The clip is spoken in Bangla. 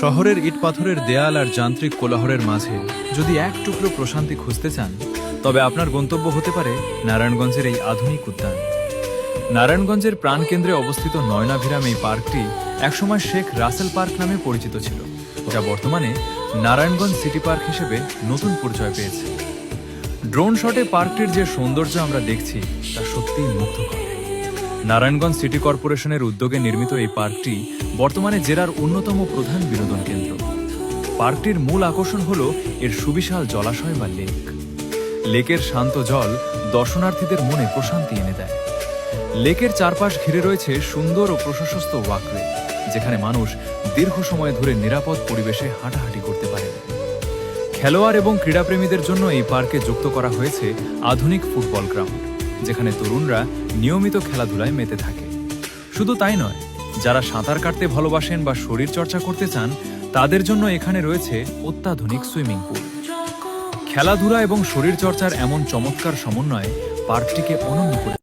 শহরের ইট পাথরের দেয়াল আর যান্ত্রিক কোলাহলের মাঝে যদি এক টুকরো প্রশান্তি খুঁজতে চান, তবে আপনার গন্তব্য হতে পারে নারায়ণগঞ্জের এই আধুনিক উদ্যান। নারায়ণগঞ্জের প্রাণকেন্দ্রে অবস্থিত নয়নাভিরাম এই পার্কটি একসময় শেখ রাসেল পার্ক নামে পরিচিত ছিল, যা বর্তমানে নারায়ণগঞ্জ সিটি পার্ক হিসেবে নতুন পরিচয় পেয়েছে। ড্রোন শটে পার্কটির যে সৌন্দর্য আমরা দেখছি তা সত্যিই মুগ্ধকর। নারায়ণগঞ্জ সিটি কর্পোরেশনের উদ্যোগে নির্মিত এই পার্কটি বর্তমানে জেলার অন্যতম প্রধান বিনোদন কেন্দ্র। পার্কটির মূল আকর্ষণ হল এর সুবিশাল জলাশয় বা লেক। লেকের শান্ত জল দর্শনার্থীদের মনে প্রশান্তি এনে দেয়। লেকের চারপাশ ঘিরে রয়েছে সুন্দর ও প্রশস্ত ওয়াকওয়ে, যেখানে মানুষ দীর্ঘ সময় ধরে নিরাপদ পরিবেশে হাঁটাহাঁটি করতে পারে। খেলোয়াড় এবং ক্রীড়াপ্রেমীদের জন্য এই পার্কে যুক্ত করা হয়েছে আধুনিক ফুটবল গ্রাউন্ড, যেখানে তরুণরা নিয়মিত খেলাধুলায় মেতে থাকে। শুধু তাই নয়, যারা সাঁতার কাটতে ভালোবাসেন বা শরীর চর্চা করতে চান, তাদের জন্য এখানে রয়েছে অত্যাধুনিক সুইমিং পুল। খেলাধুলা এবং শরীর চর্চার এমন চমৎকার সমন্বয় পার্কটিকে অনন্য করে